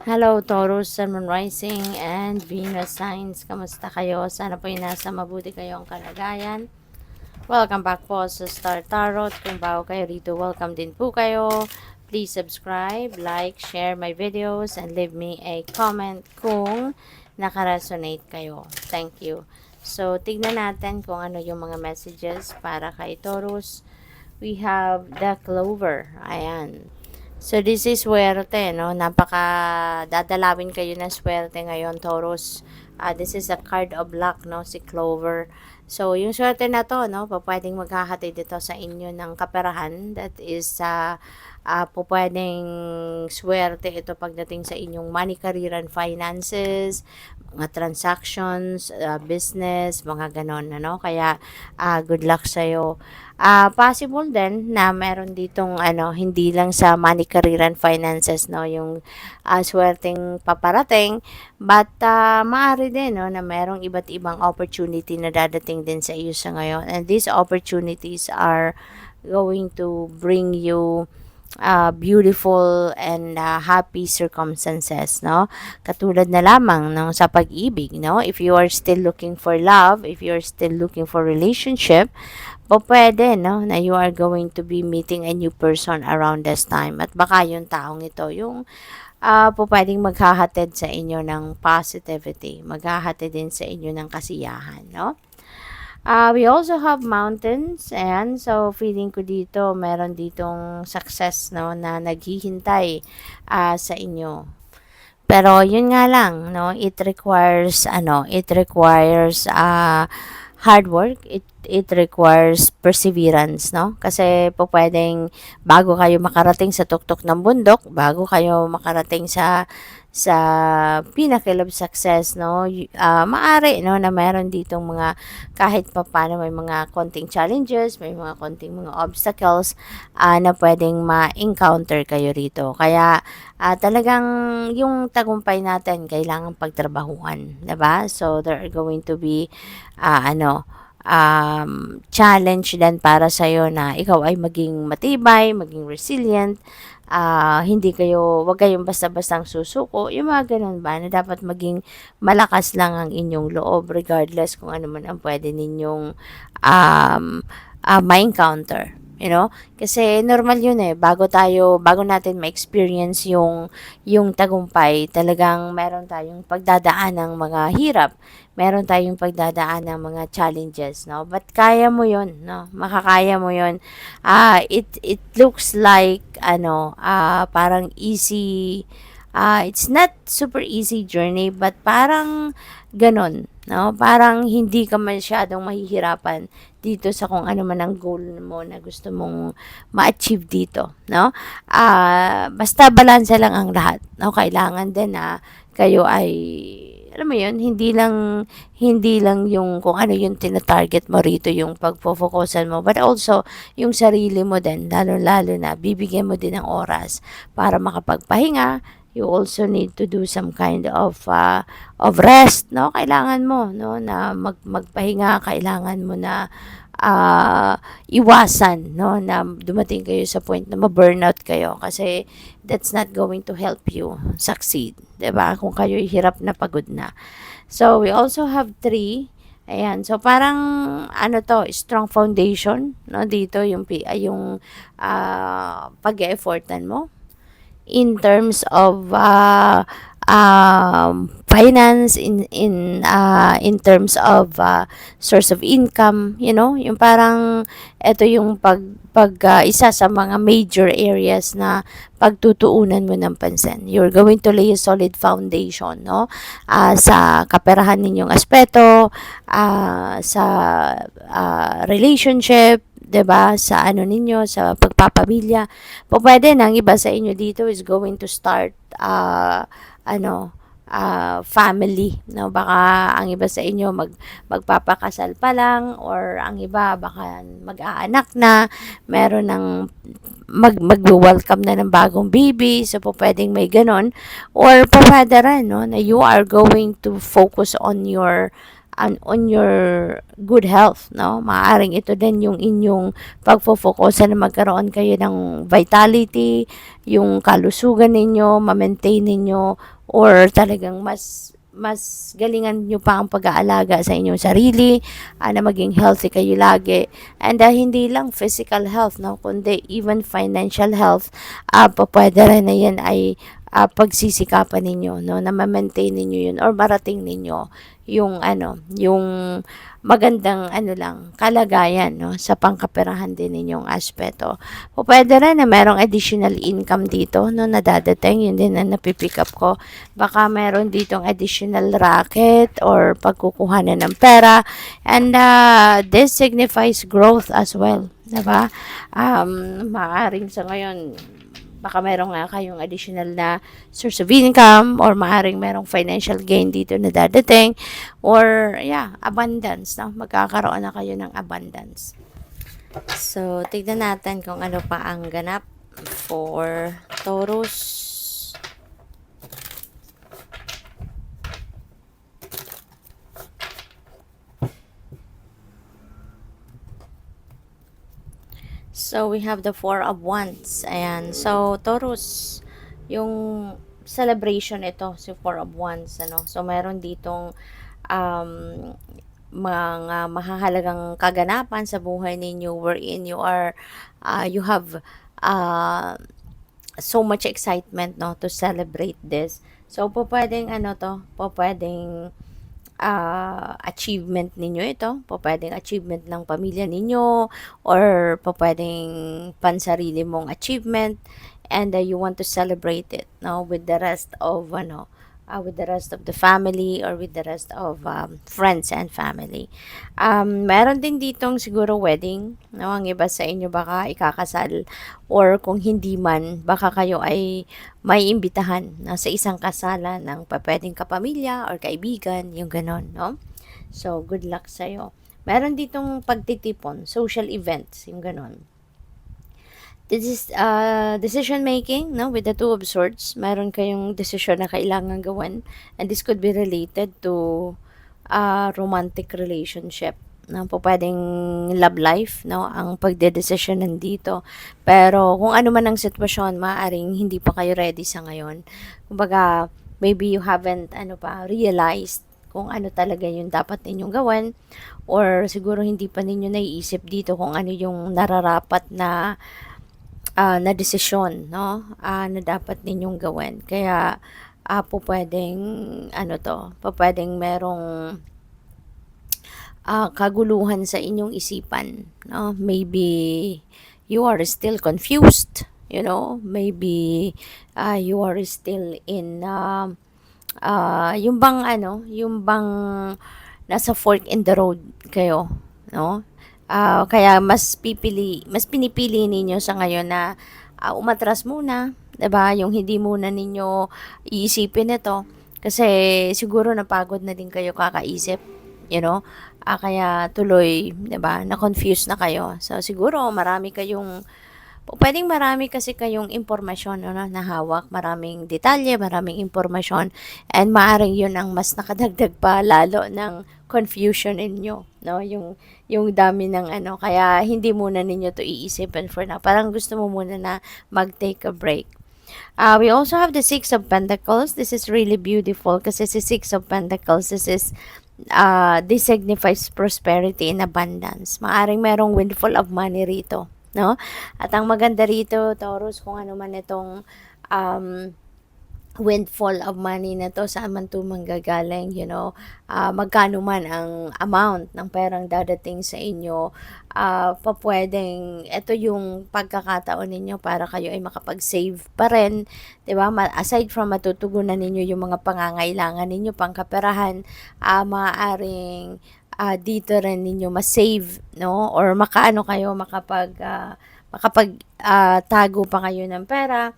Hello, Taurus, Sun, Moon Rising, and Venus Signs. Kamusta kayo? Sana po nasa mabuti kayong kalagayan. Welcome back po sa Star Tarot. Kung bago kayo rito, welcome din po kayo. Please subscribe, like, share my videos, and leave me a comment kung nakaresonate kayo. Thank you. So, tignan natin kung ano yung mga messages para kay Taurus. We have the Clover. Ayan. So, this is swerte, no? Dadalawin kayo ng swerte ngayon, Taurus. This is a card of luck, no? Si Clover. So, yung swerte na to, no? Pwedeng maghahatid dito sa inyo ng kaperahan. That is, pwedeng swerte ito pagdating sa inyong money, career, and finances, mga transactions, business, mga ganon, ano? Kaya, good luck sa'yo. Possible din na meron ditong hindi lang sa money, career, and finances, no, yung swerteng paparating, but maaari din, no, na merong iba't ibang opportunity na dadating din sa iyo sa ngayon, and these opportunities are going to bring you beautiful and happy circumstances, no? Katulad na lamang ng sa pag-ibig, no? If you are still looking for love, if you are still looking for relationship, pwede, no, na you are going to be meeting a new person around this time. At baka yung taong ito, yung pwedeng maghahatid sa inyo ng positivity, maghahatid din sa inyo ng kasiyahan, no? We also have mountains, and so feeling ko dito, meron ditong success, no, na naghihintay sa inyo. Pero yun nga lang, no, it requires hard work, it requires perseverance, no? Kasi pwedeng bago kayo makarating sa tuktok ng bundok, bago kayo makarating sa pinnacle of success, no? Maari, no, na meron ditong mga kahit pa paano may mga konting challenges, may mga konting mga obstacles na pwedeng ma-encounter kayo rito. Kaya talagang yung tagumpay natin kailangan pagtrabahuan, 'di ba? So there are going to be challenge din para sa iyo na ikaw ay maging matibay, maging resilient, wag kayong basta-bastang susuko, yung mga ganun ba, na dapat maging malakas lang ang inyong loob regardless kung ano man ang pwede ninyong ma-encounter. You know? Kasi normal yun bago natin ma-experience yung tagumpay, talagang meron tayong pagdadaan ng mga hirap, meron tayong pagdadaan ng mga challenges, no? But kaya mo yun, no? Makakaya mo yun. It looks like, parang easy, it's not super easy journey, but parang ganon, no? Parang hindi ka masyadong mahihirapan dito sa kung ano man ang goal mo na gusto mong ma-achieve dito, no? Basta balanse lang ang lahat, no? Kailangan din na kayo ay, alam mo yun, hindi lang yung kung ano yung tina-target mo rito, yung pagfo-focusan mo, but also yung sarili mo din, lalo-lalo na bibigyan mo din ng oras para makapagpahinga. You also need to do some kind of rest, no? Kailangan mo, no, na magpahinga, kailangan mo na iwasan, no, na dumating kayo sa point na ma-burnout kayo, kasi that's not going to help you succeed, 'di ba? Kung kayo hirap na, pagod na. So we also have 3. Ayan, so parang strong foundation, no, dito yung pag-e-effortan mo in terms of finance, in terms of source of income, you know, yung parang ito yung isa sa mga major areas na pagtutuunan mo ng pansin. You're going to lay a solid foundation, no, sa kaperahan ninyong aspeto, sa relationship, 'di ba, sa ninyo, sa pagpapamilya. Pwede nang iba sa inyo dito is going to start family, no? Baka ang iba sa inyo magpapakasal pa lang, or ang iba baka mag-aanak na, meron ng mag-welcome na ng bagong baby, so pwedeng may ganon, or pwede rin, no, na you are going to focus on your good health, no? Maaring ito din yung inyong pagfo-focus na magkaroon kayo ng vitality, yung kalusugan ninyo, ma-maintain ninyo or talagang mas galingan nyo pa ang pag-aalaga sa inyong sarili, na maging healthy kayo lagi. And hindi lang physical health, no, kundi even financial health, pwede rin na yan ay pagsisikapan ninyo, no, na ma-maintain ninyo yun or marating ninyo yung yung magandang kalagayan, no, sa pangkaperahan din ninyong aspeto. O pwede rin na merong additional income dito, no, na dadating, yun din na napipick up ko. Baka meron ditong additional racket or pagkukuha na ng pera, and this signifies growth as well, diba? Maaaring sa ngayon baka meron nga kayong additional na source of income, or maaring merong financial gain dito na dadating, or abundance, no? Magkakaroon na kayo ng abundance. So, tignan natin kung ano pa ang ganap for Taurus. So, we have the Four of Wands. Ayan. So, Taurus, yung celebration ito, si Four of Wands, So, meron ditong um, mga mahahalagang kaganapan sa buhay ninyo wherein you have so much excitement, no, to celebrate this. So, pwedeng pwedeng achievement ninyo ito, pwedeng achievement ng pamilya ninyo, or pwedeng pansarili mong achievement, and you want to celebrate it, no, with the rest of with the rest of the family, or with the rest of friends and family. Meron din ditong siguro wedding, no, ang iba sa inyo baka ikakasal, or kung hindi man, baka kayo ay may imbitahan na sa isang kasalan ng pwedeng kapamilya or kaibigan, yung ganon, no? So, good luck sa'yo. Meron ditong pagtitipon, social events, yung ganon. This is decision making, no, with the Two of Swords. Meron kayong decision na kailangan gawin, and this could be related to romantic relationship, no, po pwedeng love life, no, ang pagdedesisyon nandito. Pero kung ano man ang sitwasyon, maaring hindi pa kayo ready sa ngayon. Kumbaga, maybe you haven't realized kung ano talaga yung dapat ninyong gawin, or siguro hindi pa ninyo naiisip dito kung ano yung nararapat na desisyon, no, na dapat ninyong gawin. Kaya pwedeng pwedeng merong kaguluhan sa inyong isipan, no? Maybe you are still confused, maybe you are still in yung bang nasa fork in the road kayo, no? Kaya mas pinipili ninyo sa ngayon na umatras muna, 'di ba? Yung hindi muna ninyo iisipin ito, kasi siguro napagod na din kayo kakaisip, kaya tuloy, 'di ba? Na-confuse na kayo. So siguro marami kasi kayong impormasyon, na hawak, maraming detalye, maraming impormasyon, and maaring yun ang mas nakadagdag pa lalo ng confusion ninyo, no, yung dami ng kaya hindi muna ninyo to iisipin for now. Parang gusto mo muna na mag-take a break. We also have the Six of Pentacles. This is really beautiful kasi si Six of Pentacles, this signifies prosperity and abundance. Maaring merong windfall of money rito, no? At ang maganda rito, Taurus, kung ano man itong windfall of money na to, saan man to manggagaling, magkano man ang amount ng perang dadating sa inyo, pwedeng ito yung pagkakataon ninyo para kayo ay makapag-save pa rin, 'di ba? Aside from matutugunan ninyo yung mga pangangailangan ninyo, pangkaperahan, maaaring dito rin ninyo ma-save, no, or makapag tago pa kayo ng pera,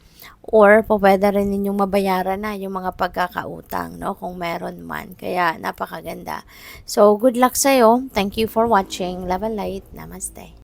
or pwede rin ninyong mabayaran na yung mga pagkakautang, no, kung meron man. Kaya napakaganda. So, good luck sa'yo. Thank you for watching. Love and light. Namaste.